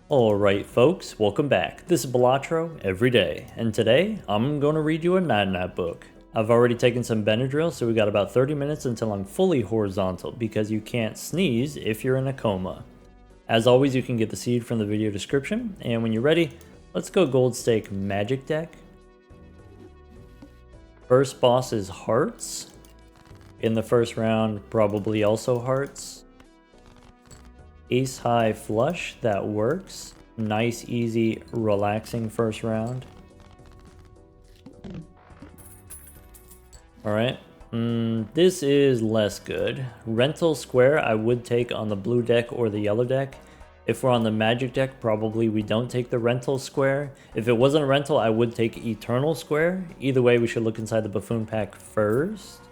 Alright folks, welcome back. This is Balatro every day, and today I'm going to read you a night-night book. I've already taken some Benadryl, so we got about 30 minutes until I'm fully horizontal, because you can't sneeze if you're in a coma. As always, you can get the seed from the video description, and when you're ready, let's go Gold Stake Magic Deck. First boss is Hearts. In the first round, probably also Hearts. Ace High Flush, that works. Nice, easy, relaxing first round. Alright, this is less good. Rental Square I would take on the blue deck or the yellow deck. If we're on the magic deck, probably we don't take the Rental Square. If it wasn't a rental, I would take Eternal Square. Either way, we should look inside the Buffoon pack first.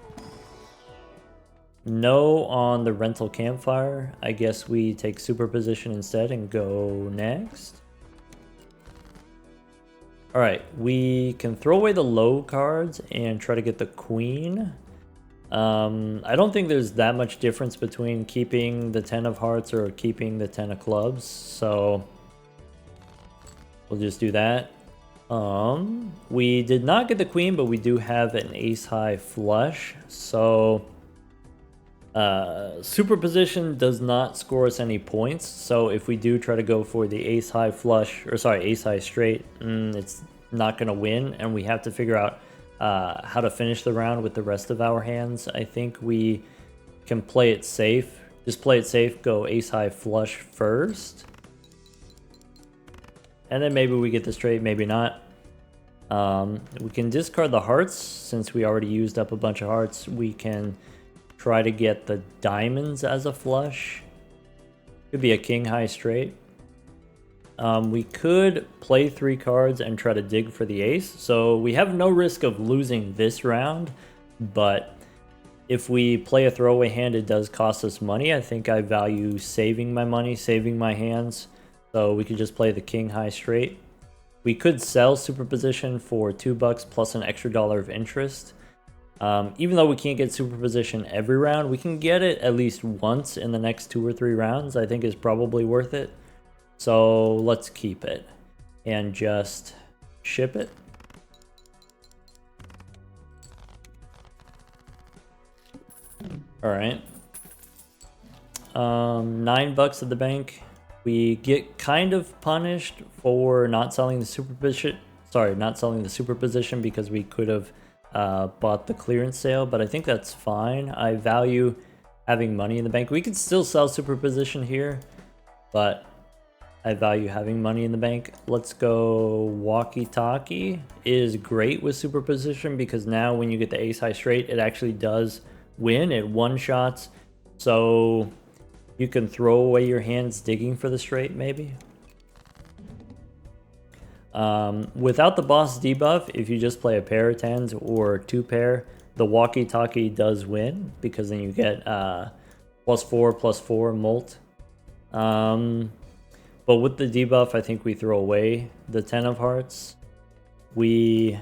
No on the Rental Campfire. I guess we take Superposition instead and go next. Alright, we can throw away the low cards and try to get the Queen. I don't think there's that much difference between keeping the 10 of Hearts or keeping the 10 of Clubs, so we'll just do that. We did not get the Queen, but we do have an Ace High Flush, so Superposition does not score us any points, so if we do try to go for the Ace High Flush, or sorry, Ace High Straight, it's not going to win, and we have to figure out how to finish the round with the rest of our hands. I think we can play it safe. Just play it safe, go Ace High Flush first. And then maybe we get the straight, maybe not. We can discard the Hearts, since we already used up a bunch of Hearts. We can try to get the Diamonds as a flush. Could be a King High Straight. We could play 3 cards and try to dig for the ace, so we have no risk of losing this round, but if we play a throwaway hand, it does cost us money. I think I value saving my money, saving my hands, so we could just play the King High Straight. We could sell Superposition for $2 plus an extra $1 of interest. Even though we can't get Superposition every round, we can get it at least once in the next 2 or 3 rounds. I think is probably worth it. So let's keep it and just ship it. All right. $9 at the bank. We get kind of punished for not selling the Superposition. Sorry, not selling the Superposition because we could have bought the clearance sale, but I think that's fine. I value having money in the bank. We could still sell Superposition here, but I value having money in the bank. Let's go Walkie Talkie. Is great with Superposition because now when you get the Ace High Straight, it actually does win. It one-shots, so you can throw away your hands digging for the straight maybe. Without the boss debuff, if you just play a pair of 10s or 2 pair, the Walkie Talkie does win because then you get +4/+4 molt. But with the debuff, I think we throw away the 10 of Hearts. We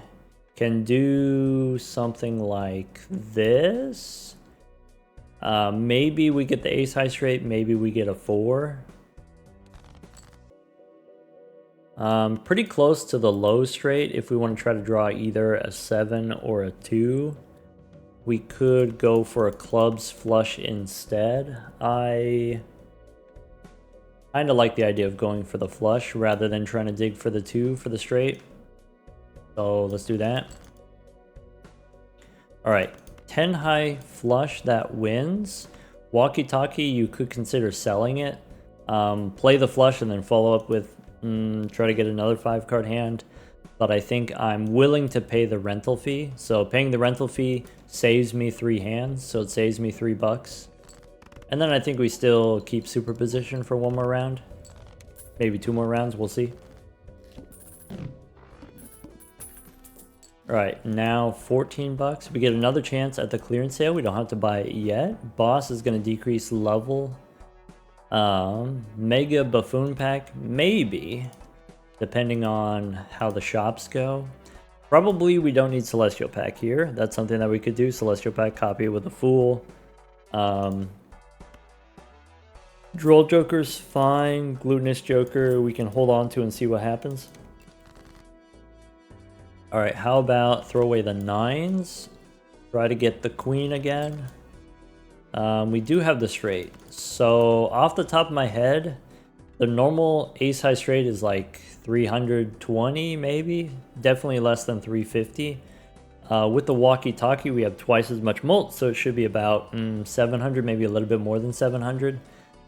can do something like this. Maybe we get the Ace High Straight, maybe we get a 4. Pretty close to the low straight if we want to try to draw either a 7 or a 2. We could go for a Clubs Flush instead. I kind of like the idea of going for the flush rather than trying to dig for the 2 for the straight. So let's do that. Alright, 10 high flush, that wins. Walkie Talkie, you could consider selling it. Play the flush and then follow up with try to get another 5-card hand. But I think I'm willing to pay the rental fee. So paying the rental fee saves me 3 hands, so it saves me $3. And then I think we still keep Superposition for 1 more round. Maybe 2 more rounds, we'll see. Alright, now $14. We get another chance at the clearance sale. We don't have to buy it yet. Boss is going to decrease level. Mega Buffoon pack, maybe. Depending on how the shops go. Probably we don't need Celestial pack here. That's something that we could do. Celestial pack, copy it with a Fool. Droll Joker's fine. Glutinous Joker we can hold on to and see what happens. Alright, how about throw away the 9s? Try to get the queen again. We do have the straight. So off the top of my head, the normal ace high straight is like 320 maybe. Definitely less than 350. With the walkie-talkie, we have twice as much mult, so it should be about 700, maybe a little bit more than 700.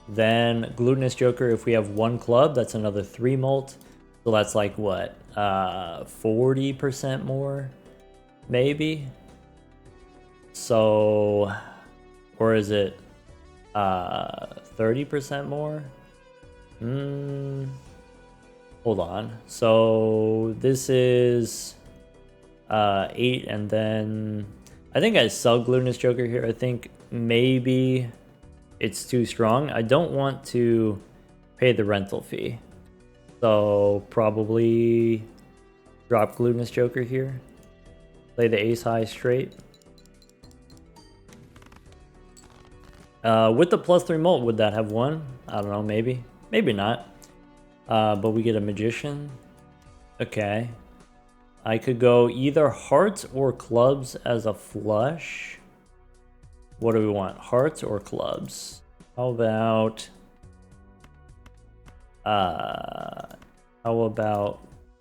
Then Glutinous Joker, if we have one club, that's another 3 mult. So that's like what? 40% more, maybe? So, or is it 30% more? Hold on. So this is 8, and then I think I sell Glutinous Joker here. I think maybe it's too strong. I don't want to pay the rental fee, so probably drop Glutinous Joker here. Play the ace high straight. With the +3 mult, would that have won? I don't know, maybe. Maybe not. But we get a magician. Okay. I could go either hearts or clubs as a flush. What do we want? Hearts or clubs? How about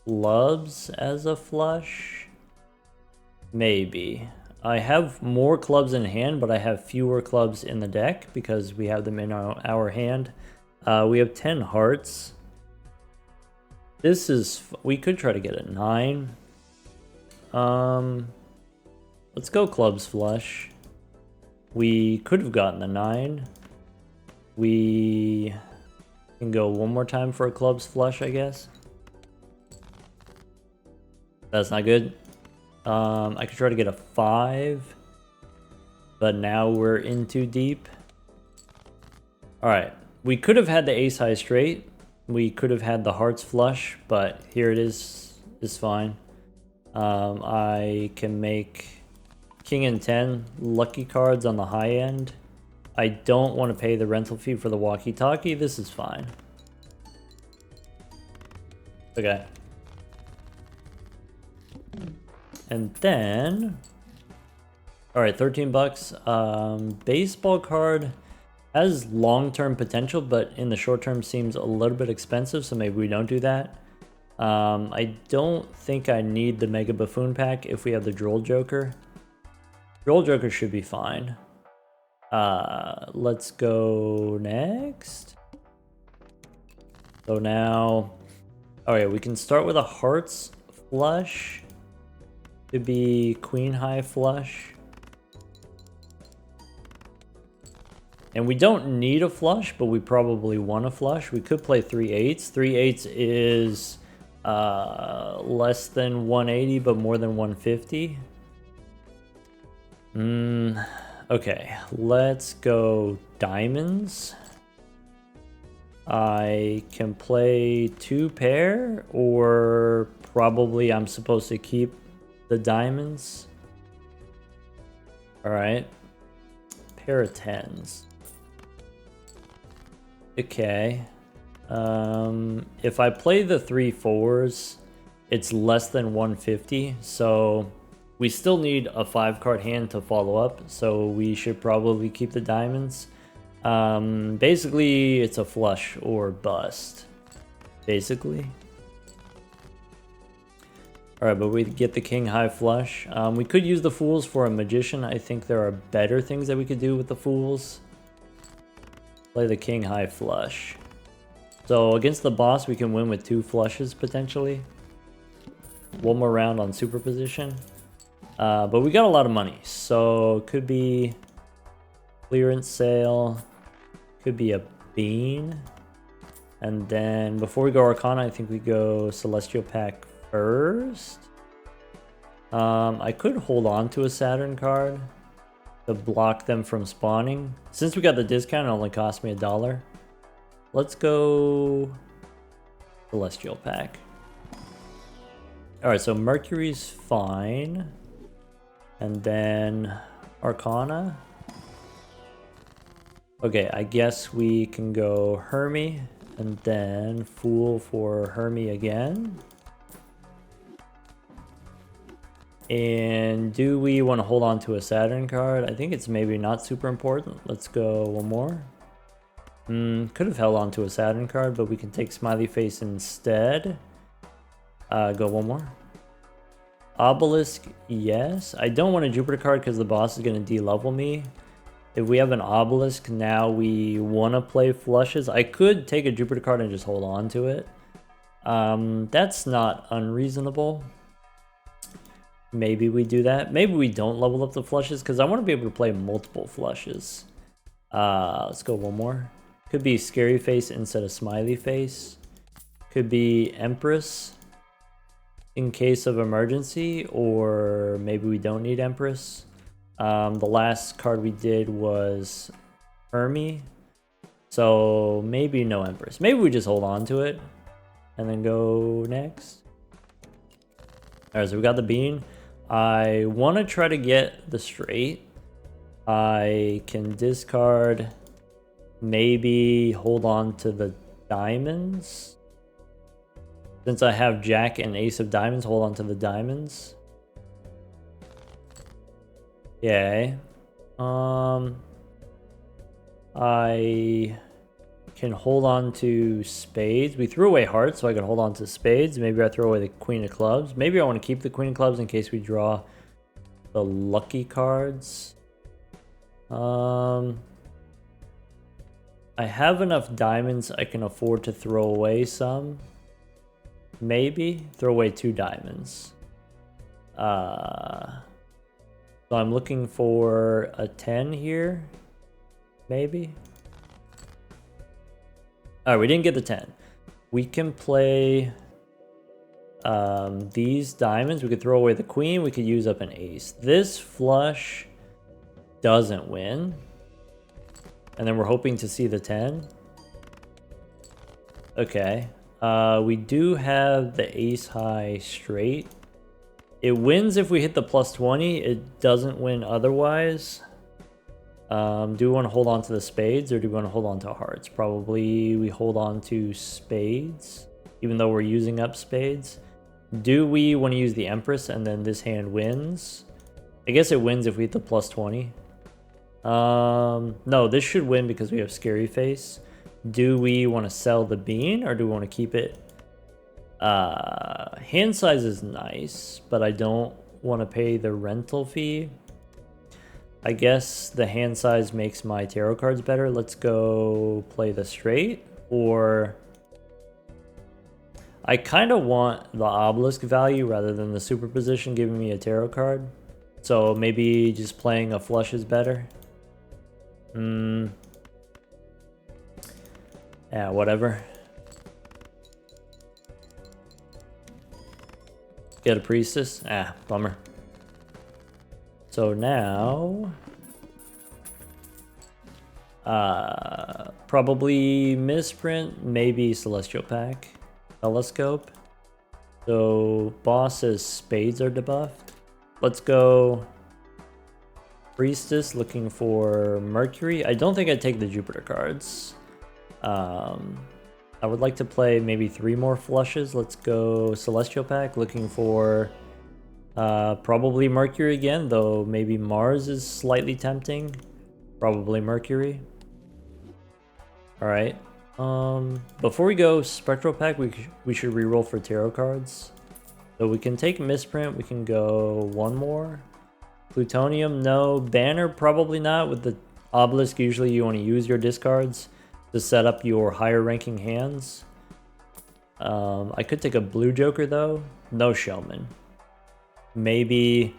clubs as a flush? Maybe. I have more clubs in hand, but I have fewer clubs in the deck because we have them in our hand. We have 10 hearts. This is... we could try to get a 9. Let's go clubs flush. We could have gotten a 9. We can go one more time for a clubs flush, I guess. That's not good. I could try to get a 5, but now we're in too deep. Alright, we could have had the ace high straight. We could have had the hearts flush, but here it is fine. I can make king and 10 lucky cards on the high end. I don't want to pay the rental fee for the walkie-talkie. This is fine. Okay. And then... alright, 13 bucks. Baseball card has long-term potential, but in the short term seems a little bit expensive, so maybe we don't do that. I don't think I need the Mega Buffoon pack if we have the Droll Joker. Droll Joker should be fine. Let's go next. So now... oh yeah, we can start with a hearts flush. Could be queen high flush. And we don't need a flush, but we probably want a flush. We could play 3 8s. 3 8s is less than 180, but more than 150. Okay, let's go diamonds. I can play 2 pair, or probably I'm supposed to keep the diamonds. All right, pair of 10s. Okay. If I play the 3 4s, it's less than 150, so we still need a 5-card hand to follow up, so we should probably keep the diamonds. Basically, it's a flush or bust, basically. Alright, but we get the king high flush. We could use the fools for a magician. I think there are better things that we could do with the fools. Play the king high flush. So against the boss, we can win with 2 flushes potentially. One more round on superposition. But we got a lot of money, so could be clearance sale, could be a bean, and then before we go Arcana, I think we go Celestial Pack first. I could hold on to a Saturn card to block them from spawning. Since we got the discount, it only cost me $1. Let's go Celestial Pack. Alright, so Mercury's fine. And then Arcana. Okay, I guess we can go Hermie and then Fool for Hermie again. And do we want to hold on to a Saturn card? I think it's maybe not super important. Let's go one more. Could have held on to a Saturn card, but we can take Smiley Face instead. Go one more. Obelisk, yes. I don't want a Jupiter card because the boss is going to de-level me. If we have an Obelisk, now we want to play flushes. I could take a Jupiter card and just hold on to it. That's not unreasonable. Maybe we do that. Maybe we don't level up the flushes because I want to be able to play multiple flushes. Let's go one more. Could be Scary Face instead of Smiley Face. Could be Empress in case of emergency, or maybe we don't need Empress. The last card we did was Hermie, so maybe no Empress. Maybe we just hold on to it and then go next. Alright, so we got the bean. I want to try to get the straight. I can discard, maybe hold on to the diamonds. Since I have Jack and Ace of Diamonds, hold on to the diamonds. Okay. I can hold on to spades. We threw away hearts, so I can hold on to spades. Maybe I throw away the Queen of Clubs. Maybe I want to keep the Queen of Clubs in case we draw the lucky cards. I have enough diamonds I can afford to throw away some. Maybe throw away 2 diamonds. So I'm looking for a 10 here. Maybe. Alright, we didn't get the 10. We can play these diamonds. We could throw away the queen. We could use up an ace. This flush doesn't win. And then we're hoping to see the 10. Okay. We do have the ace high straight. It wins if we hit the plus 20. It doesn't win otherwise. Do we want to hold on to the spades or do we want to hold on to hearts? Probably we hold on to spades, even though we're using up spades. Do we want to use the Empress and then this hand wins? I guess it wins if we hit the plus 20. No, this should win because we have Scary Face. Do we want to sell the bean or do we want to keep it? Hand size is nice, but I don't want to pay the rental fee. I guess the hand size makes my tarot cards better. Let's go play the straight, or I kind of want the obelisk value rather than the superposition giving me a tarot card. So maybe just playing a flush is better. Yeah, whatever. Get a priestess? Ah, bummer. So now... probably misprint, maybe Celestial Pack. Telescope. So boss says spades are debuffed. Let's go priestess, looking for Mercury. I don't think I'd take the Jupiter cards. I would like to play maybe 3 more flushes. Let's go Celestial Pack, looking for probably Mercury again, though maybe Mars is slightly tempting. Probably Mercury. Alright. Before we go Spectral Pack, we should reroll for tarot cards. So we can take Misprint, we can go 1 more. Plutonium, no. Banner, probably not. With the Obelisk, usually you want to use your discards to set up your higher ranking hands. I could take a Blue Joker though. No Showman. Maybe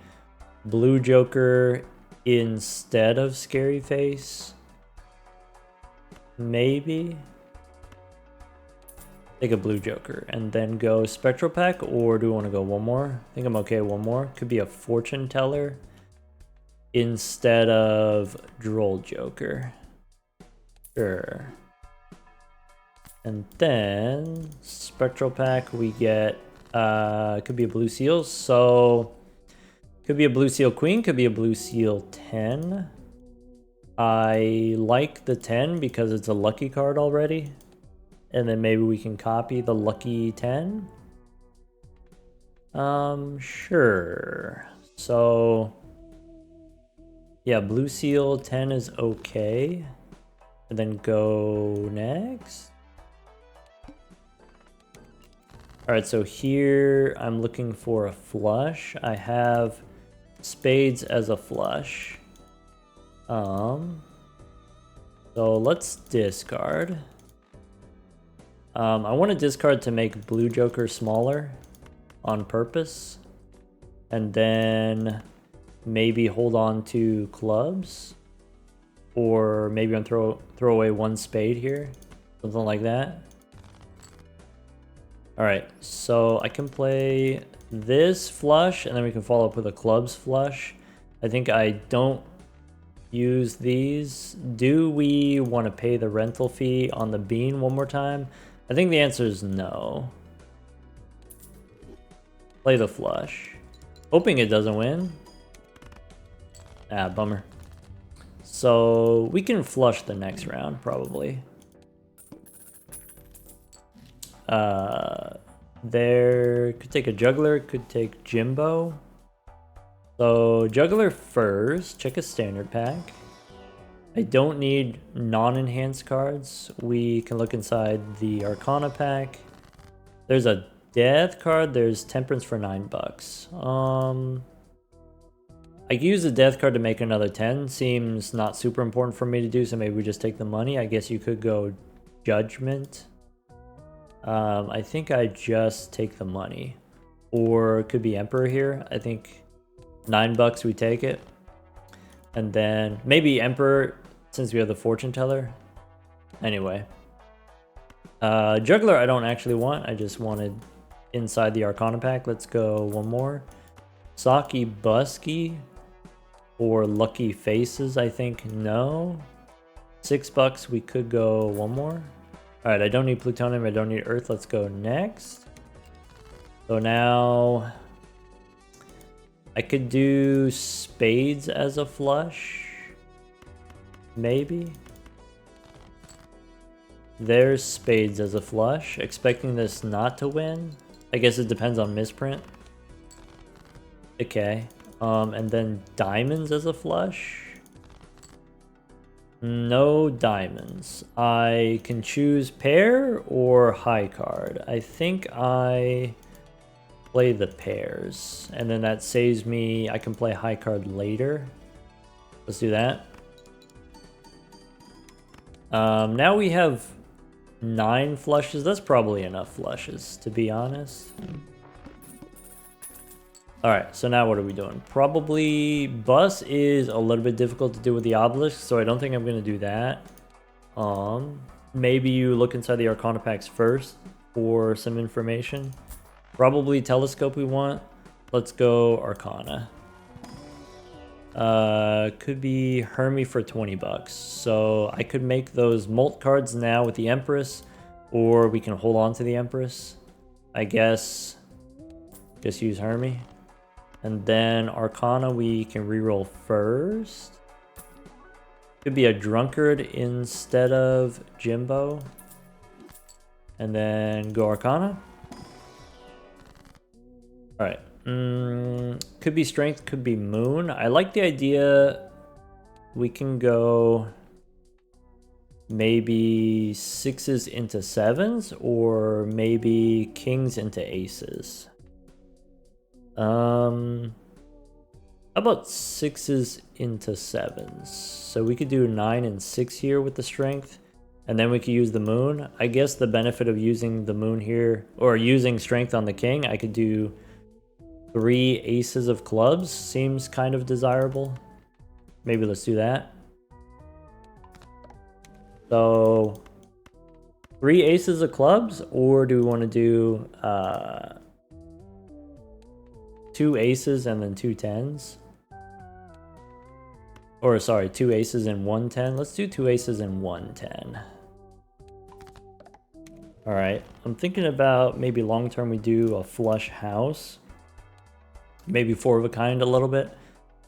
Blue Joker instead of Scary Face. Maybe. Take a Blue Joker and then go Spectral Pack, or do we want to go 1 more? I think I'm okay, 1 more. Could be a Fortune Teller instead of Droll Joker. Sure. And then Spectral Pack, we get could be a Blue Seal. So could be a Blue Seal Queen, could be a Blue Seal 10. I like the 10 because it's a lucky card already. And then maybe we can copy the lucky 10. Sure. So, yeah, blue seal 10 is okay. And then go next. Alright, so here I'm looking for a flush. I have spades as a flush. So let's discard. I want to discard to make blue joker smaller on purpose. And then maybe hold on to clubs. Or maybe I'm throw away one spade here. Something like that. Alright, so I can play this flush, and then we can follow up with a clubs flush. I think I don't use these. Do we want to pay the rental fee on the bean one more time? I think the answer is no. Play the flush. Hoping it doesn't win. Ah, bummer. So we can flush the next round, probably. There could take a juggler, could take Jimbo. So juggler first, check a standard pack. I don't need non-enhanced cards. We can look inside the Arcana pack. There's a death card, there's Temperance for $9. I could use the death card to make another 10. Seems not super important for me to do, so maybe we just take the money. I guess you could go Judgment. I think I just take the money. Or it could be Emperor here. I think $9 we take it. And then maybe Emperor since we have the Fortune Teller. Anyway. Juggler I don't actually want. I just wanted inside the Arcana pack. Let's go one more. Saki Busky. Or Lucky Faces, I think. No. $6 we could go one more. Alright, I don't need plutonium, I don't need earth. Let's go next. So now I could do spades as a flush. Maybe. There's spades as a flush. Expecting this not to win. I guess it depends on misprint. Okay. And then diamonds as a flush. No diamonds. I can choose pair or high card. I think I play the pairs. And then that saves me, I can play high card later. Let's do that. Now we have 9 flushes. That's probably enough flushes, to be honest. Alright, so now what are we doing? Probably bus is a little bit difficult to do with the obelisk, so I don't think I'm going to do that. Maybe you look inside the Arcana packs first for some information. Probably telescope we want. Let's go Arcana. Could be Hermie for $20. So I could make those molt cards now with the Empress, or we can hold on to the Empress. I guess just use Hermie. And then Arcana we can reroll first. Could be a Drunkard instead of Jimbo. And then go Arcana. Alright. Could be Strength, could be Moon. I like the idea we can go maybe 6s into 7s, or maybe Kings into Aces. How about 6s into 7s? So we could do 9 and 6 here with the Strength, and then we could use the Moon. I guess the benefit of using the Moon here, or using Strength on the King, I could do 3 aces of clubs. Seems kind of desirable. Maybe let's do that. So 3 aces of clubs, or do we want to do 2 aces and then 2 10s? Or sorry, 2 aces and 1 10. Let's do 2 aces and 1 10. Alright, I'm thinking about maybe long term we do a flush house. Maybe 4 of a kind a little bit.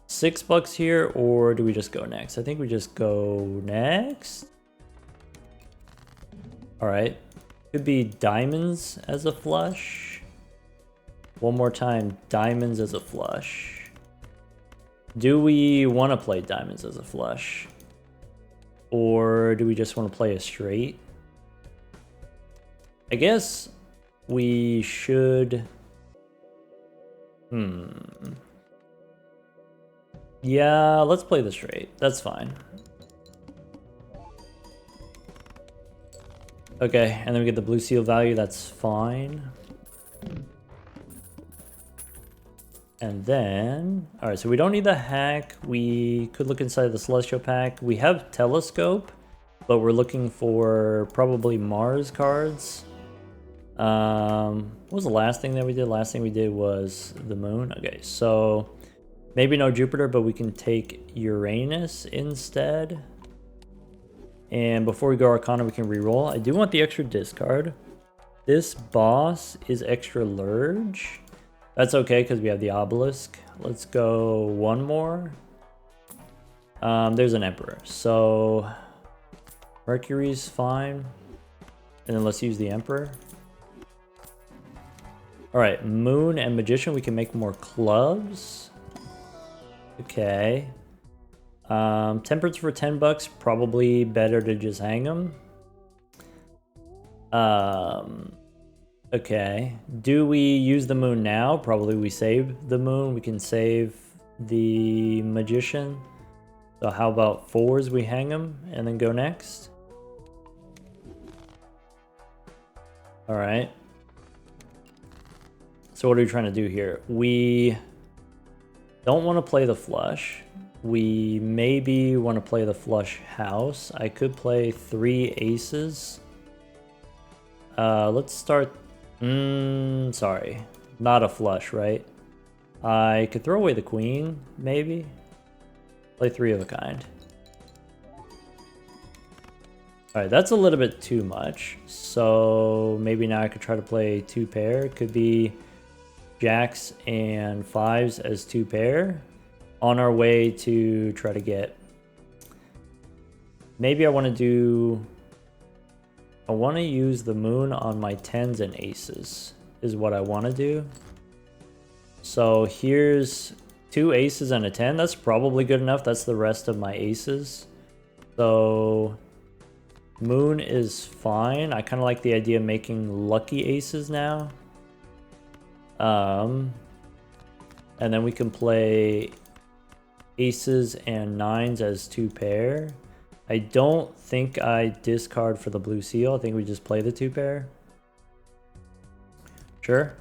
$6 here, or do we just go next? I think we just go next. All right. Could be diamonds as a flush. One more time, diamonds as a flush. Do we want to play diamonds as a flush? Or do we just want to play a straight? I guess we should... Yeah, let's play the straight. That's fine. Okay, and then we get the blue seal value. That's fine. And then... Alright, so we don't need the hack. We could look inside the Celestial Pack. We have Telescope, but we're looking for probably Mars cards. What was the last thing that we did? Last thing we did was the moon. Okay, so maybe no Jupiter, but we can take Uranus instead. And before we go Arcana, we can reroll. I do want the extra discard. This boss is extra Lurge. That's okay because we have the obelisk. Let's go one more. There's an Emperor. So Mercury's fine. And then let's use the Emperor. Alright, Moon and Magician, we can make more clubs. Okay. Temperance for $10, probably better to just hang them. Okay. Do we use the moon now? Probably we save the moon. We can save the Magician. So how about 4s? We hang them and then go next. Alright. So what are we trying to do here? We don't want to play the flush. We maybe want to play the flush house. I could play 3 aces. Let's start... sorry. Not a flush, right? I could throw away the queen, maybe. Play 3 of a kind. Alright, that's a little bit too much. So maybe now I could try to play 2 pair. It could be jacks and 5s as 2 pair. On our way to try to get... Maybe I want to do... I want to use the moon on my 10s and aces is what I want to do. So here's 2 aces and a 10. That's probably good enough. That's the rest of my aces. So moon is fine. I kind of like the idea of making lucky aces now. And then we can play aces and 9s as 2 pair. I don't think I discard for the blue seal. I think we just play the 2 pair. Sure.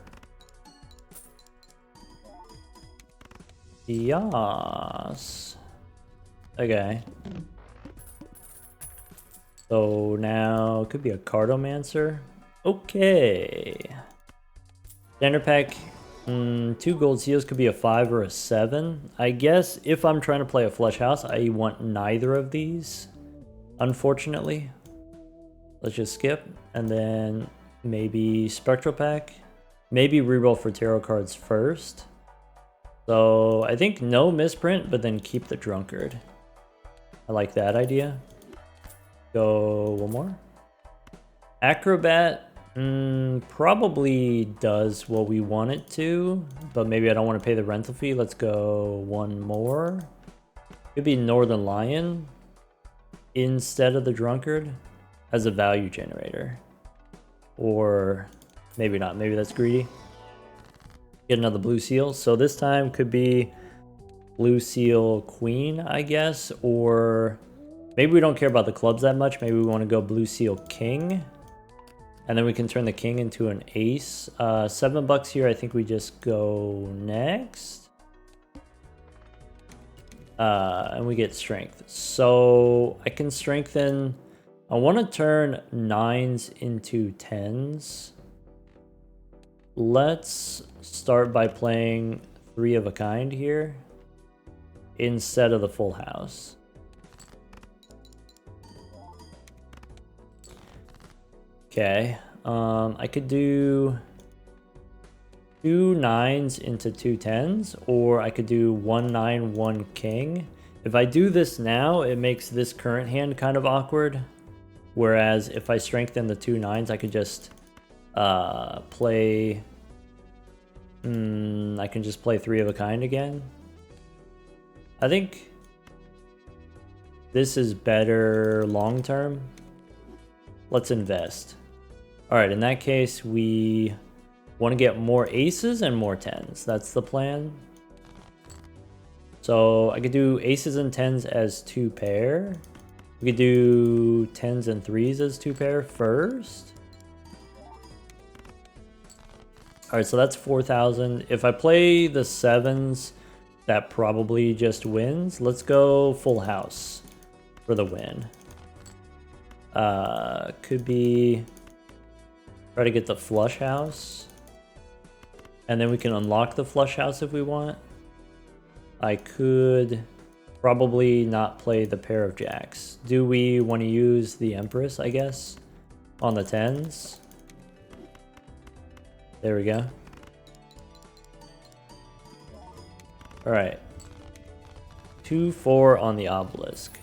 Yes. Okay. So now it could be a Cardomancer. Okay. Standard pack. 2 gold seals could be a 5 or a 7. I guess if I'm trying to play a flush house, I want neither of these. Unfortunately. Let's just skip. And then maybe Spectral Pack. Maybe reroll for tarot cards first. So I think no misprint, but then keep the Drunkard. I like that idea. Go one more. Acrobat. Probably does what we want it to, but maybe I don't want to pay the rental fee. Let's go one more. Could be Northern Lion instead of the Drunkard as a value generator. Or maybe not. Maybe that's greedy. Get another blue seal. So this time could be blue seal queen, I guess. Or maybe we don't care about the clubs that much. Maybe we want to go blue seal king. And then we can turn the king into an ace. $7 here. I think we just go next. And we get strength. So I can strengthen. I want to turn 9s into 10s. Let's start by playing 3 of a kind here instead of the full house. Okay, I could do 2 9s into 2 10s, or I could do 1 9, 1 king. If I do this now, it makes this current hand kind of awkward. Whereas if I strengthen the 2 9s, I could just play... I can just play 3 of a kind again. I think this is better long term. Let's invest. Alright, in that case, we want to get more aces and more 10s. That's the plan. So I could do aces and 10s as 2 pair. We could do 10s and 3s as 2 pair first. Alright, so that's 4,000. If I play the 7s, that probably just wins. Let's go full house for the win. Could be... try to get the flush house. And then we can unlock the flush house if we want. I could probably not play the pair of jacks. Do we want to use the Empress, I guess, on the 10s? There we go. Alright. 2-4 on the obelisk.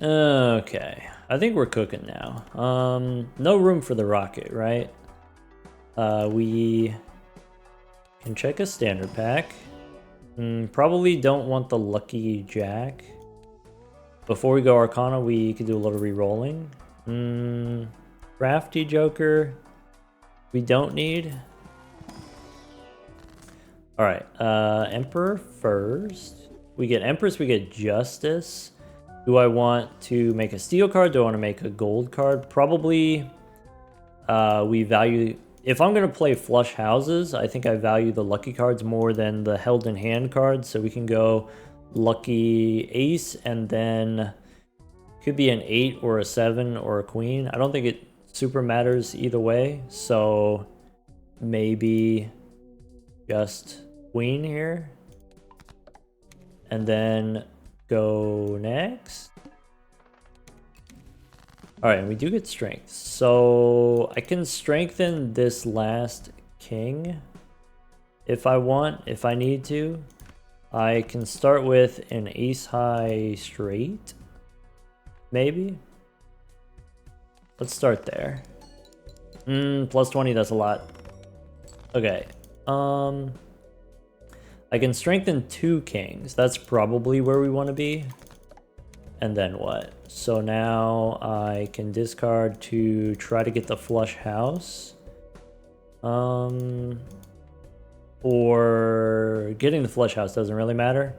Okay. I think we're cooking now. No room for the rocket, right? We can check a standard pack. Probably don't want the lucky jack. Before we go Arcana, we could do a little re-rolling. Crafty Joker, we don't need. Alright, Emperor first. We get Empress, we get Justice. Do I want to make a steel card? Do I want to make a gold card? Probably we value... if I'm going to play flush houses, I think I value the lucky cards more than the held in hand cards. So we can go lucky ace and then could be an 8 or a 7 or a queen. I don't think it super matters either way. So maybe just queen here. And then go next. Alright, and we do get strength. So I can strengthen this last king if I want, if I need to. I can start with an ace high straight, maybe. Let's start there. Plus 20, that's a lot. Okay. I can strengthen 2 kings. That's probably where we want to be. And then what? So now I can discard to try to get the flush house. Or getting the flush house doesn't really matter.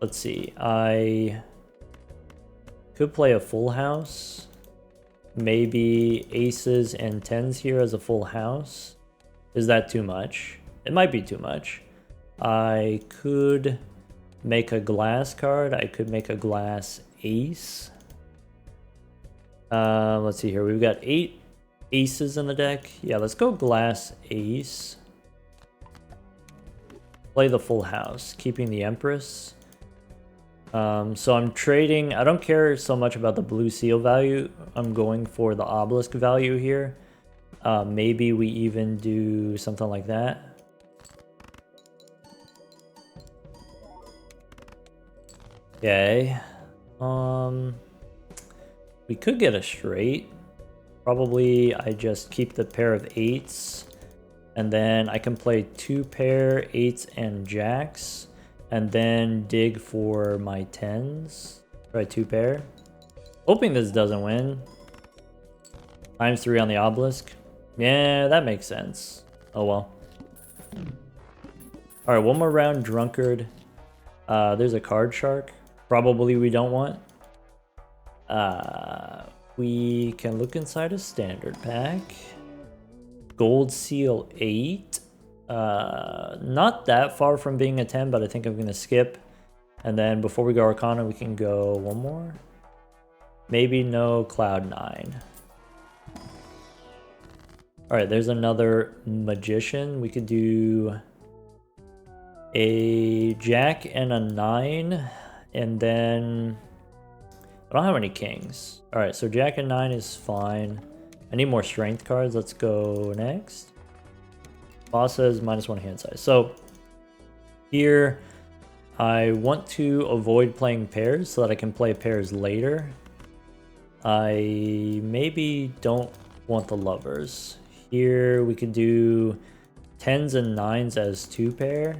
Let's see. I could play a full house. Maybe aces and 10s here as a full house. Is that too much? It might be too much. I could make a glass card. I could make a glass ace. Let's see here. We've got 8 aces in the deck. Yeah, let's go glass ace. Play the full house, keeping the Empress. So I'm trading. I don't care so much about the blue seal value. I'm going for the obelisk value here. Maybe we even do something like that. Okay. We could get a straight. Probably I just keep the pair of 8s. And then I can play 2 pair 8s and jacks. And then dig for my 10s. Try 2 pair. Hoping this doesn't win. ×3 on the obelisk. Yeah, that makes sense. Oh well. Alright, one more round, Drunkard. There's a card shark. Probably we don't want. We can look inside a standard pack. Gold seal 8. Not that far from being a 10, but I think I'm going to skip. And then before we go Arcana, we can go one more. Maybe no Cloud 9. Alright, there's another Magician. We could do a Jack and a 9. And then I don't have any kings. Alright, so Jack and 9 is fine. I need more strength cards. Let's go next. Boss says -1 hand size. So here I want to avoid playing pairs so that I can play pairs later. I maybe don't want the lovers. Here we could do 10s and 9s as 2 pair.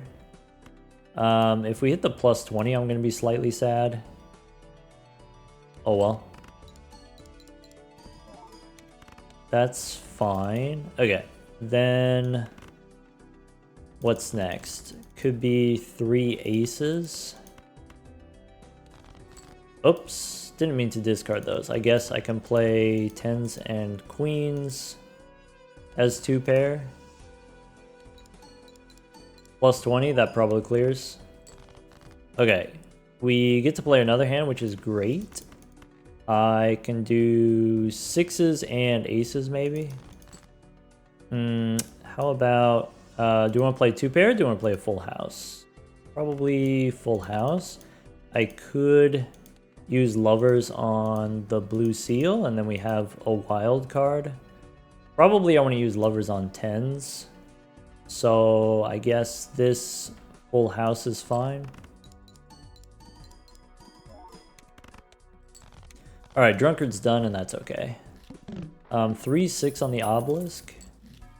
If we hit the +20, I'm going to be slightly sad. Oh well. That's fine. Okay, then what's next? Could be 3 aces. Oops, didn't mean to discard those. I guess I can play 10s and queens as 2 pair. +20, that probably clears. Okay, we get to play another hand, which is great. I can do 6s and aces, maybe. How about, do you want to play 2 pair or do you want to play a full house? Probably full house. I could use lovers on the blue seal, and then we have a wild card. Probably I want to use lovers on 10s. So I guess this full house is fine. Alright, drunkard's done, and that's okay. 3-6 on the obelisk.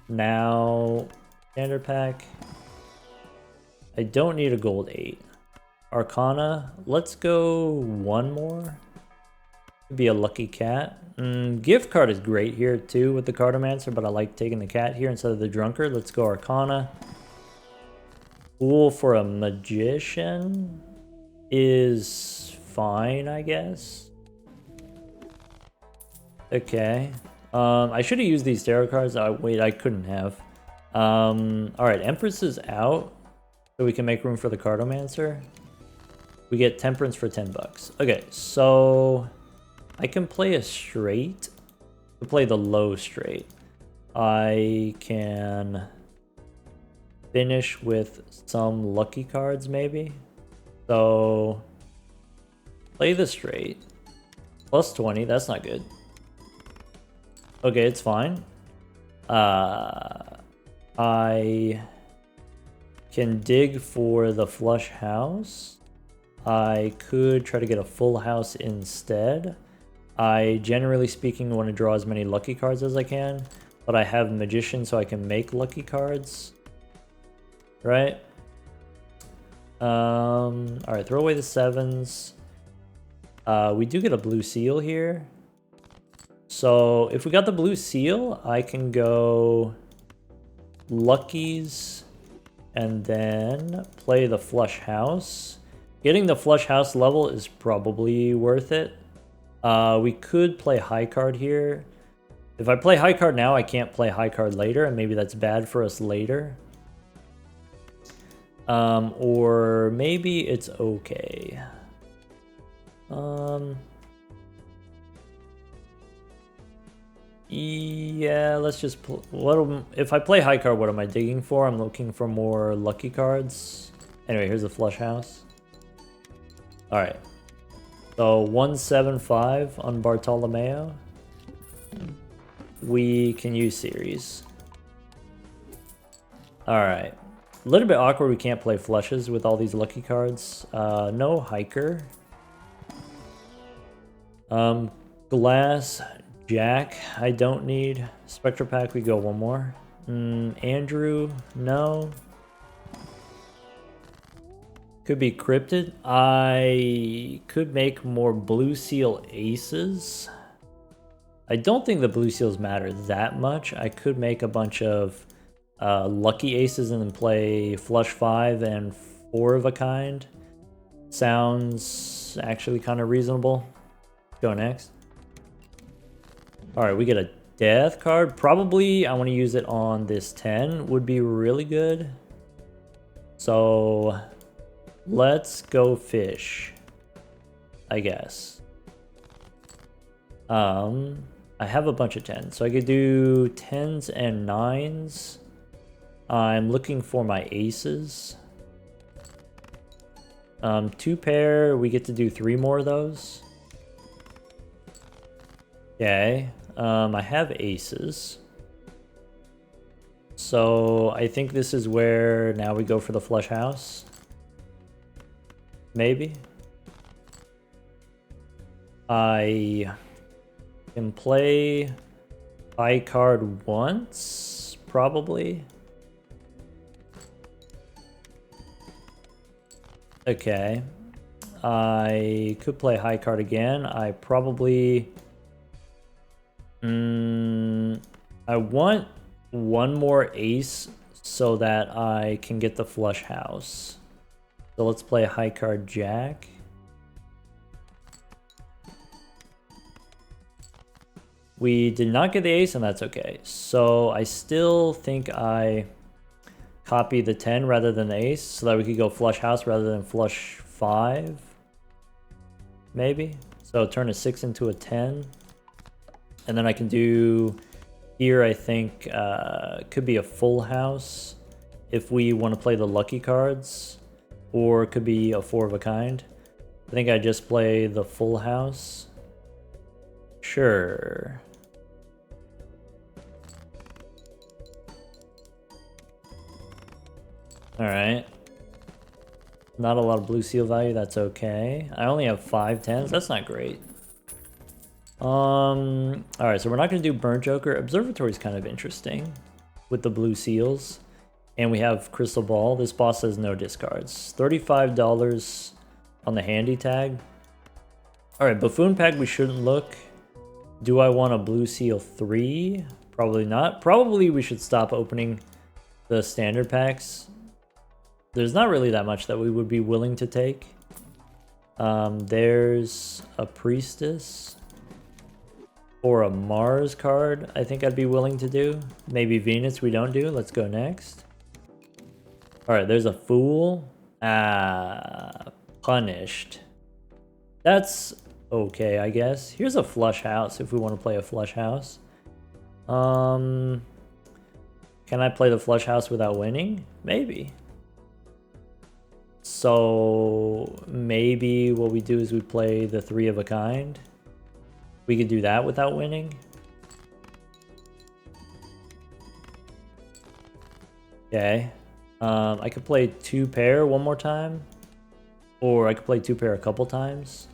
Now, standard pack. I don't need a gold 8. Arcana, let's go 1 more. Could be a lucky cat. Gift card is great here too with the Cartomancer, but I like taking the cat here instead of the drunkard. Let's go Arcana. Fool for a magician is fine, I guess. Okay. I should have used these tarot cards. Wait, I couldn't have. Alright, Empress is out. So we can make room for the Cartomancer. We get Temperance for 10 bucks. Okay, so I can play a straight. To play the low straight. I can finish with some lucky cards, maybe. So play the straight. +20, that's not good. Okay, it's fine. I can dig for the flush house. I could try to get a full house instead. I, generally speaking, want to draw as many lucky cards as I can, but I have Magician, so I can make lucky cards. Right? Alright, throw away the 7s. We do get a blue seal here. So if we got the blue seal, I can go luckies and then play the flush house. Getting the flush house level is probably worth it. We could play high card here. If I play high card now, I can't play high card later, and maybe that's bad for us later. Or maybe it's okay. Yeah, let's just if I play high card, what am I digging for? I'm looking for more lucky cards. Anyway, here's the flush house. All right. So 175 on Bartolomeo. We can use series. All right. A little bit awkward we can't play flushes with all these lucky cards. No hiker. Glass, Jack, I don't need. Spectra pack, we go 1 more. Andrew, no. Could be cryptid. I could make more blue seal aces. I don't think the blue seals matter that much. I could make a bunch of lucky aces and then play flush 5 and 4 of a kind. Sounds actually kind of reasonable. Go next. Alright, we get a death card. Probably I want to use it on this 10. Would be really good. So let's go fish, I guess. I have a bunch of 10s, so I could do 10s and 9s. I'm looking for my aces. 2 pair, we get to do 3 more of those. Okay. I have aces. So I think this is where now we go for the flush house. Maybe. I can play high card once, probably. Okay. I could play high card again. I probably... I want one more ace so that I can get the flush house. So let's play a high card jack. We did not get the ace, and that's okay. So I still think I copy the 10 rather than the ace so that we could go flush house rather than flush 5. Maybe. So turn a 6 into a 10. And then I can do here, I think, could be a full house if we want to play the lucky cards, or it could be a 4 of a kind. I think I just play the full house. Sure. Alright. Not a lot of blue seal value, that's okay. I only have 5 10s, that's not great. Alright, so we're not going to do Burnt Joker. Observatory is kind of interesting with the blue seals. And we have Crystal Ball. This boss has no discards. $35 on the handy tag. Alright, Buffoon Pack we shouldn't look. Do I want a blue seal 3? Probably not. Probably we should stop opening the standard packs. There's not really that much that we would be willing to take. There's a Priestess. Or a Mars card, I think I'd be willing to do. Maybe Venus we don't do. Let's go next. Alright, there's a Fool. Punished. That's okay, I guess. Here's a flush house if we want to play a flush house. Can I play the flush house without winning? Maybe. So maybe what we do is we play the 3 of a kind. We could do that without winning. Okay. I could play 2 pair one more time. Or I could play 2 pair a couple times.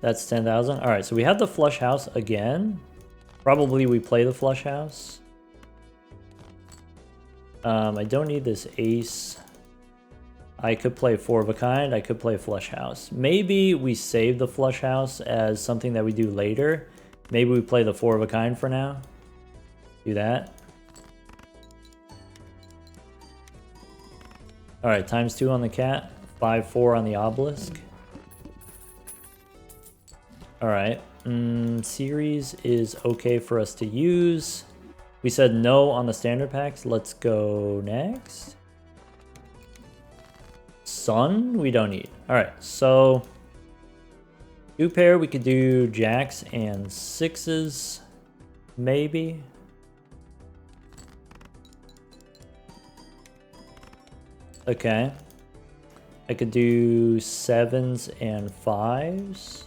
That's 10,000. Alright, so we have the flush house again. Probably we play the flush house. I don't need this ace. I could play 4 of a kind. I could play flush house. Maybe we save the flush house as something that we do later. Maybe we play the 4 of a kind for now. Do that. Alright, ×2 on the cat. 5-4 on the obelisk. Alright. Series is okay for us to use. We said no on the standard packs. Let's go next. Sun, we don't need. Alright, so 2 pair, we could do jacks and 6s, maybe. Okay. I could do 7s and 5s.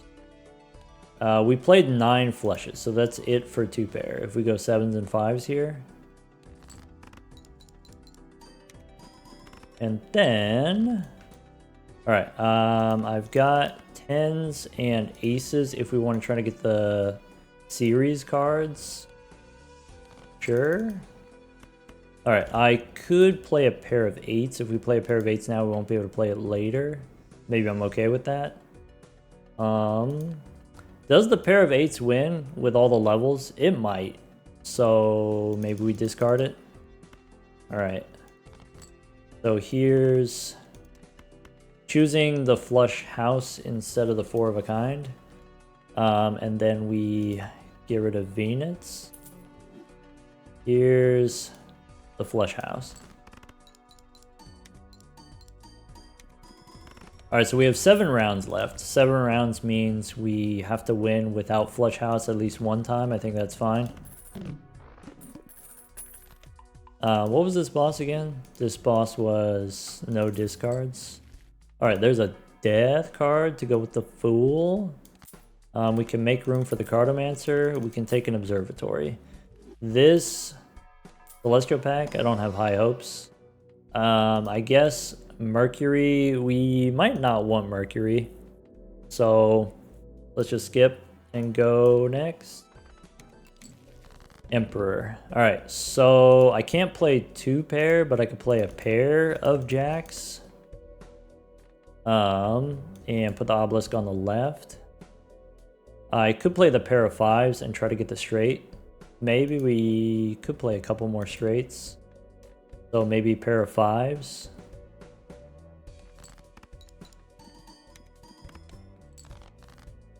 We played 9 flushes, so that's it for 2 pair. If we go 7s and 5s here. And then... Alright, I've got 10s and aces if we want to try to get the series cards. Sure. Alright, I could play a pair of 8s. If we play a pair of 8s now, we won't be able to play it later. Maybe I'm okay with that. Does the pair of 8s win with all the levels? It might. So maybe we discard it. Alright. So here's choosing the flush house instead of the 4 of a kind. And then we get rid of Venus. Here's the flush house. Alright, so we have 7 rounds left. 7 rounds means we have to win without flush house at least one time. I think that's fine. What was this boss again? This boss was no discards. Alright, there's a death card to go with the Fool. We can make room for the Cartomancer. We can take an Observatory. This Celestial pack, I don't have high hopes. I guess Mercury, we might not want Mercury. So let's just skip and go next. Emperor. Alright, so I can't play 2 pair, but I could play a pair of jacks. And put the obelisk on the left. I could play the pair of 5s and try to get the straight. Maybe we could play a couple more straights. So maybe pair of 5s.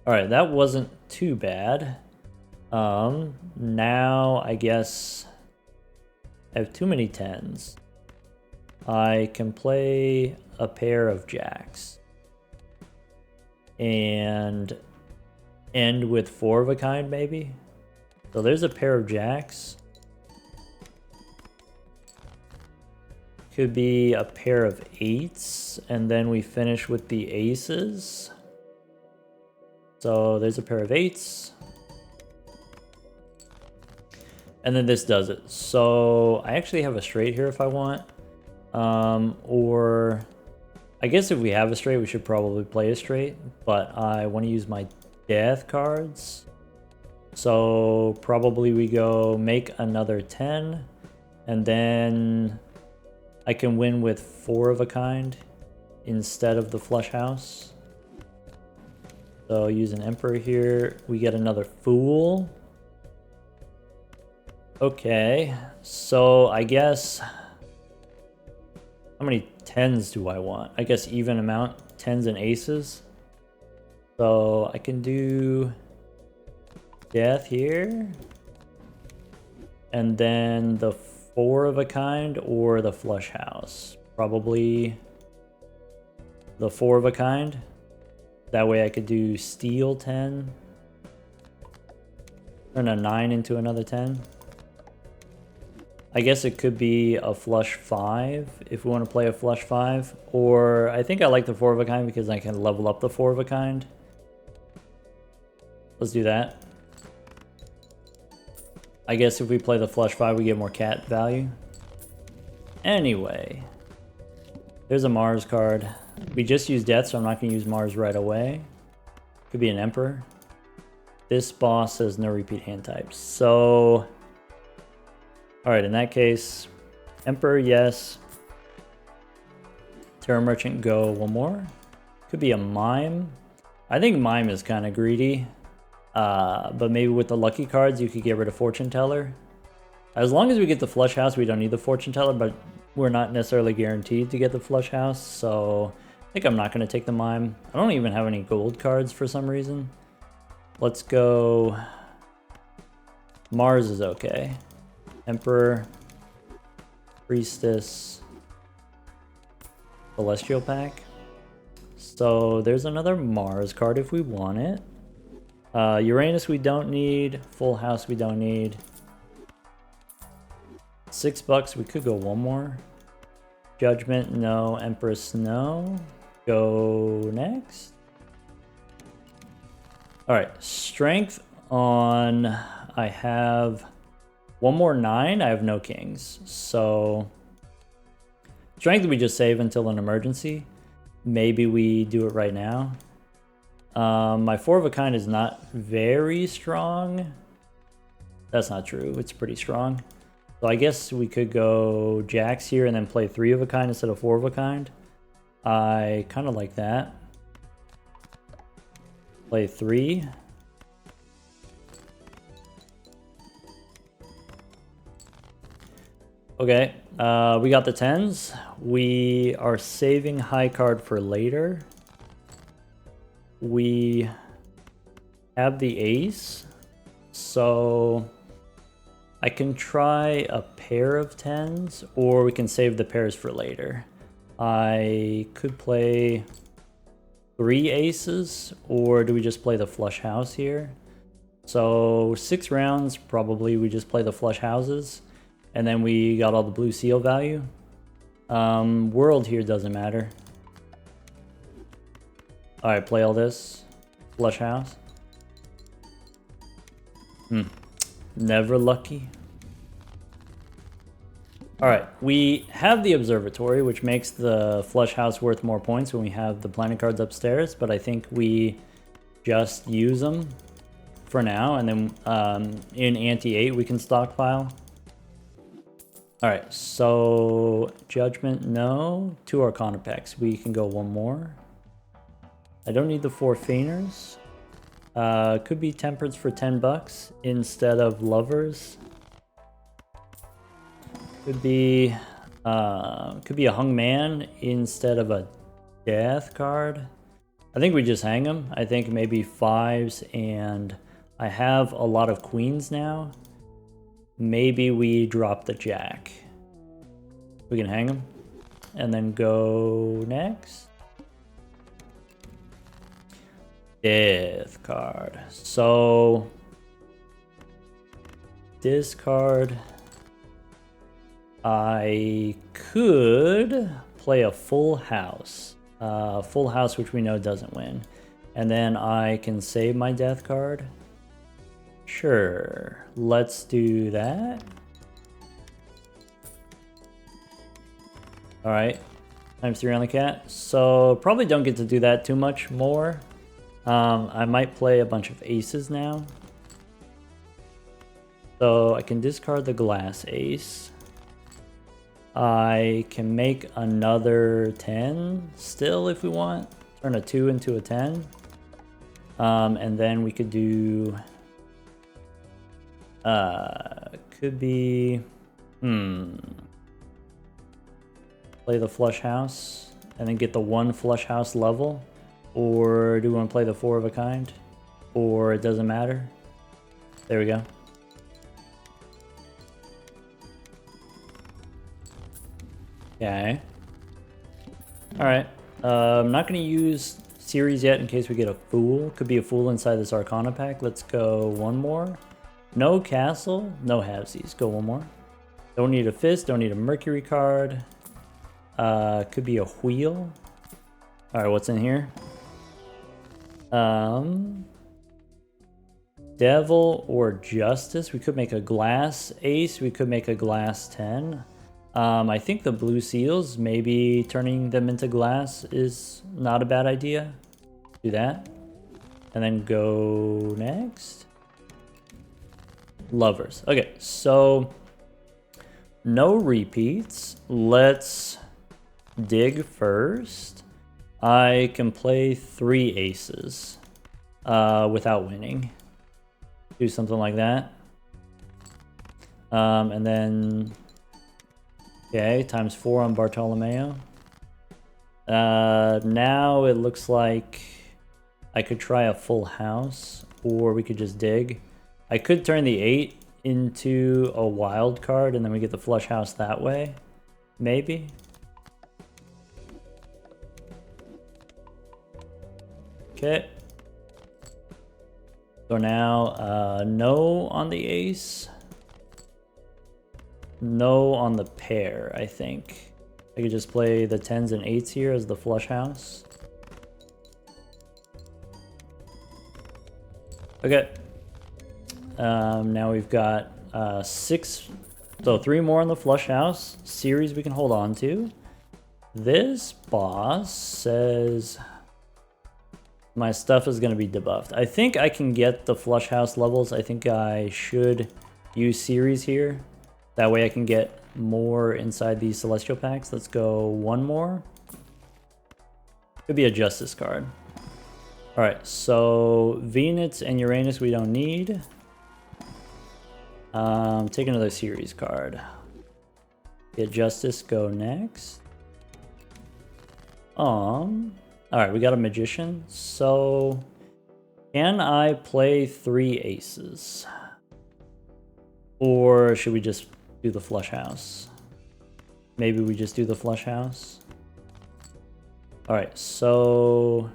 Alright, that wasn't too bad. Now I guess I have too many 10s. I can play a pair of jacks. And end with 4 of a kind maybe? So there's a pair of jacks. Could be a pair of 8s, and then we finish with the aces. So there's a pair of 8s. And then this does it. So I actually have a straight here if I want. Or I guess if we have a straight, we should probably play a straight. But I want to use my death cards. So probably we go make another 10. And then I can win with 4 of a kind instead of the flush house. So use an Emperor here. We get another Fool. Okay, so I guess how many 10s do I want? I guess even amount, 10s and aces. So I can do death here. And then the 4 of a kind or the flush house. Probably the 4 of a kind. That way I could do steal 10. Turn a 9 into another 10. I guess it could be a flush 5 if we want to play a flush 5. Or I think I like the 4 of a kind because I can level up the 4 of a kind. Let's do that. I guess if we play the flush 5, we get more cat value. Anyway, there's a Mars card. We just used death, so I'm not going to use Mars right away. Could be an Emperor. This boss says no repeat hand types. So alright, in that case, Emperor, yes. Terra Merchant, go. One more. Could be a Mime. I think Mime is kind of greedy. But maybe with the lucky cards, you could get rid of Fortune Teller. As long as we get the flush house, we don't need the Fortune Teller, but we're not necessarily guaranteed to get the flush house. So I think I'm not going to take the Mime. I don't even have any gold cards for some reason. Let's go. Mars is okay. Emperor, Priestess, Celestial pack. So there's another Mars card if we want it. Uranus we don't need. Full house we don't need. $6 we could go one more. Judgment no. Empress no. Go next. Alright, strength on I have one more 9. I have no kings. So strength we just save until an emergency. Maybe we do it right now. My 4 of a kind is not very strong. That's not true. It's pretty strong. So I guess we could go jacks here and then play 3 of a kind instead of 4 of a kind. I kind of like that. Play 3. Okay, we got the 10s. We are saving high card for later. We have the ace, so I can try a pair of 10s, or we can save the pairs for later. I could play 3 aces, or do we just play the flush house here? So 6 rounds, probably we just play the flush houses, and then we got all the blue seal value. World here doesn't matter. Alright, play all this. Flush house. Never lucky. Alright, we have the observatory, which makes the flush house worth more points when we have the planet cards upstairs, but I think we just use them for now, and then in Ante-8 we can stockpile. Alright, so Judgment, no. 2 Arcana packs. We can go one more. I don't need the 4 Feiners. Could be Temperance for 10 bucks instead of Lovers. Could be a Hung Man instead of a Death card. I think we just hang them. I think maybe 5s, and I have a lot of Queens now. Maybe we drop the Jack. We can hang them and then go next. Death card. So discard. I could play a full house. Full house, which we know doesn't win. And then I can save my death card. Sure, let's do that. Alright, ×3 on the cat. So probably don't get to do that too much more. I might play a bunch of aces now. So I can discard the glass ace. I can make another 10 still if we want. Turn a 2 into a 10. And then we could do... could be... Play the flush house and then get the 1 flush house level. Or do we want to play the 4 of a kind? Or it doesn't matter. There we go. Okay. Alright. I'm not going to use series yet in case we get a fool. Could be a fool inside this Arcana pack. Let's go one more. No castle, no halvesies. Go one more. Don't need a fist, don't need a Mercury card. Could be a wheel. Alright, what's in here? Devil or Justice. We could make a glass ace. We could make a glass 10. I think the blue seals, maybe turning them into glass is not a bad idea. Do that. And then go next. Lovers. Okay, so no repeats. Let's dig first. I can play 3 aces without winning. Do something like that. And then, okay, ×4 on Bartolomeo. Now it looks like I could try a full house, or we could just dig. I could turn the 8 into a wild card, and then we get the flush house that way. Maybe. Okay. So now, no on the ace. No on the pair, I think. I could just play the 10s and 8s here as the flush house. Okay. Now we've got 6, so 3 more on the flush house. Series we can hold on to. This boss says my stuff is going to be debuffed. I think I can get the flush house levels. I think I should use series here. That way I can get more inside these celestial packs. Let's go one more. Could be a justice card. Alright, so Venus and Uranus we don't need. Take another series card. Get justice, go next. Alright, we got a magician. So can I play 3 aces? Or should we just do the flush house? Maybe we just do the flush house. Alright, so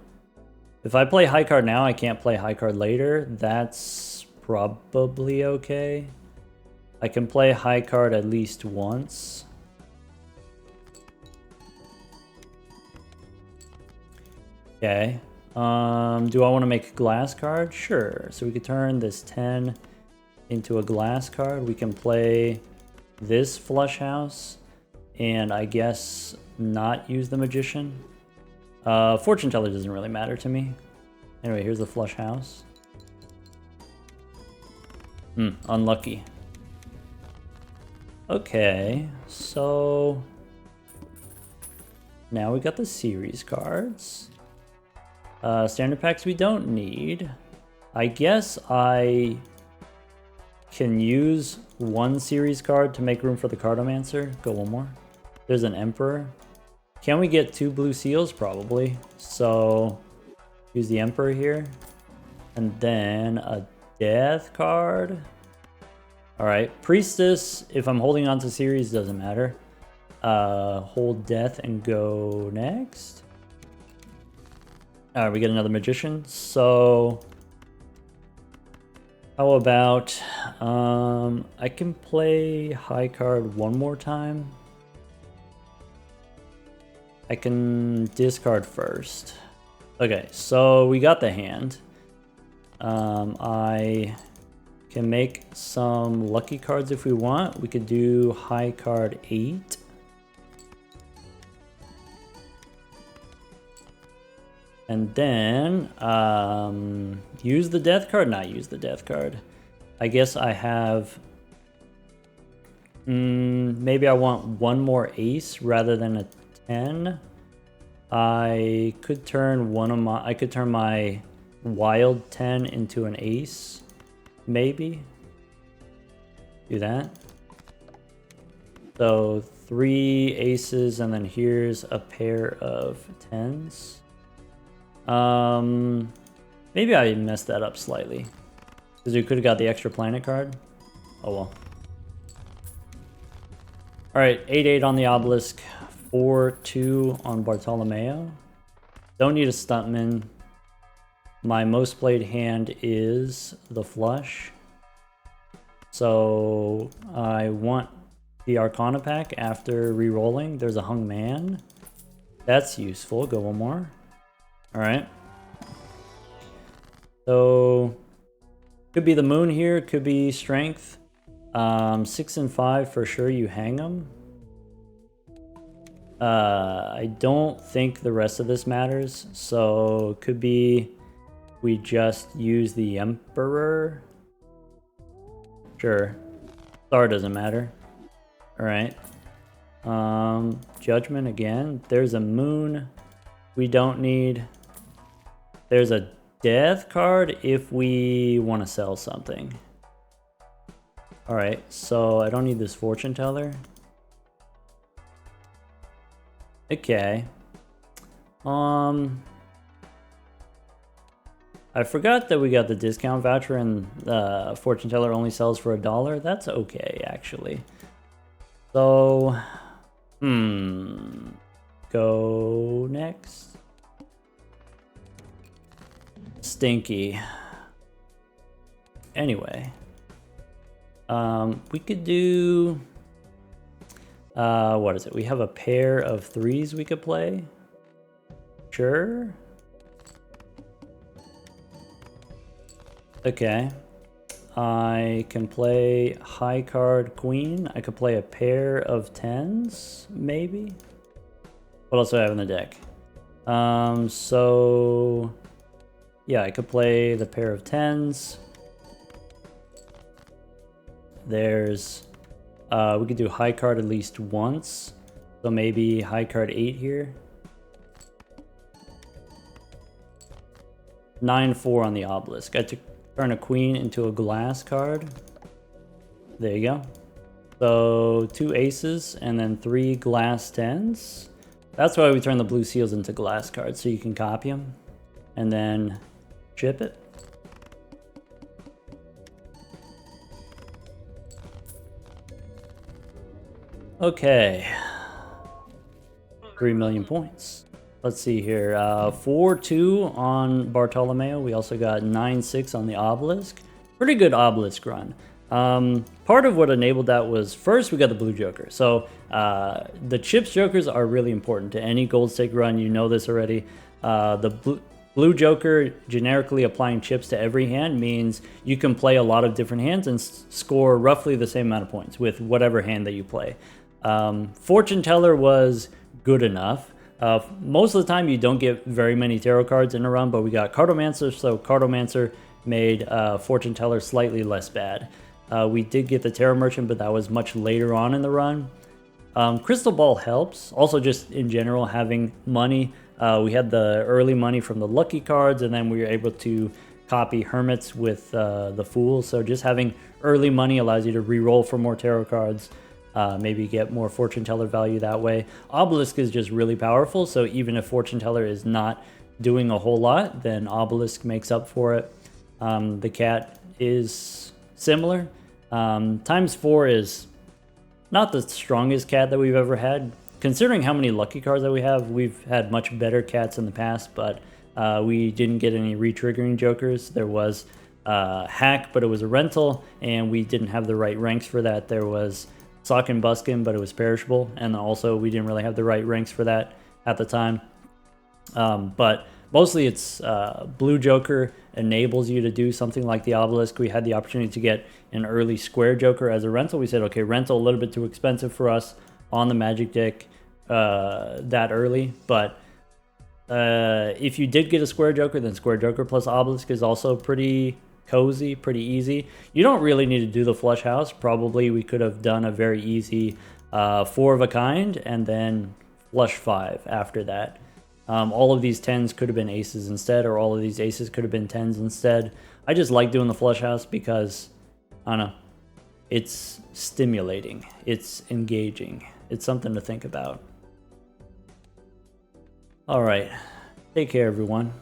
if I play high card now, I can't play high card later. That's probably okay. I can play high card at least once. Okay. Do I want to make a glass card? Sure. So we could turn this 10 into a glass card. We can play this flush house and I guess not use the magician. Fortune teller doesn't really matter to me. Anyway, here's the flush house. Unlucky. Okay, so now we got the series cards. Standard packs we don't need. I guess I can use one series card to make room for the Cartomancer. Go one more. There's an Emperor. Can we get 2 blue seals? Probably. So use the Emperor here. And then a Death card. Alright, Priestess, if I'm holding on to series, doesn't matter. Hold Death and go next. Alright, we get another Magician. So how about I can play high card one more time. I can discard first. Okay, so we got the hand. I can make some lucky cards if we want. We could do high card 8. And then use the death card, not use the death card. I guess I have, maybe I want one more ace rather than a 10. I could turn I could turn my wild 10 into an ace, maybe. Do that. So 3 aces and then here's a pair of 10s. Maybe I messed that up slightly. Because we could have got the extra planet card. Oh well. Alright, 8-8 on the obelisk. 4-2 on Bartolomeo. Don't need a stuntman. My most played hand is the flush. So I want the Arcana pack after re-rolling. There's a hung man. That's useful. Go one more. Alright. So could be the moon here, could be strength. 6 and 5 for sure you hang them. I don't think the rest of this matters, so could be we just use the Emperor. Sure. Star doesn't matter. Alright. Judgment again. There's a moon we don't need. There's a death card if we want to sell something. Alright, so I don't need this fortune teller. Okay. I forgot that we got the discount voucher and fortune teller only sells for $1. That's okay, actually. So, go next. Stinky. Anyway, we could do, what is it? We have a pair of 3s we could play. Sure. Okay. I can play high card queen. I could play a pair of 10s, maybe. What else do I have in the deck? So yeah, I could play the pair of 10s. There's, we could do high card at least once. So maybe high card 8 here. 9-4 on the obelisk. I turn a queen into a glass card. There you go. So 2 aces and then 3 glass 10s. That's why we turn the blue seals into glass cards, so you can copy them and then chip it. Okay. 3 million points. Let's see here. 4-2 on Bartolomeo. We also got 9-6 on the obelisk. Pretty good obelisk run. Part of what enabled that was, first we got the blue joker. So the chips jokers are really important to any gold stake run. You know this already. The Blue Joker generically applying chips to every hand means you can play a lot of different hands and score roughly the same amount of points with whatever hand that you play. Fortune Teller was good enough. Most of the time you don't get very many tarot cards in a run, but we got Cartomancer, so Cartomancer made Fortune Teller slightly less bad. We did get the Tarot Merchant, but that was much later on in the run. Crystal Ball helps. Also, just in general, having money. We had the early money from the lucky cards, and then we were able to copy Hermits with the Fool. So just having early money allows you to re-roll for more tarot cards. Maybe get more Fortune Teller value that way. Obelisk is just really powerful, so even if Fortune Teller is not doing a whole lot, then Obelisk makes up for it. The cat is similar. Times 4 is not the strongest cat that we've ever had. Considering how many lucky cards that we have, we've had much better cats in the past, but we didn't get any re-triggering jokers. There was Hack, but it was a rental, and we didn't have the right ranks for that. There was Sock and Buskin, but it was perishable, and also we didn't really have the right ranks for that at the time. But mostly it's Blue Joker enables you to do something like the Obelisk. We had the opportunity to get an early Square Joker as a rental. We said, okay, rental a little bit too expensive for us on the Magic deck that early, but if you did get a Square Joker, then Square Joker plus Obelisk is also pretty cozy, pretty easy. You don't really need to do the Flush House. Probably we could have done a very easy 4 of a kind and then Flush 5 after that. All of these 10s could have been aces instead, or all of these aces could have been 10s instead. I just like doing the Flush House because, I don't know, it's stimulating, it's engaging, it's something to think about. All right, take care, everyone.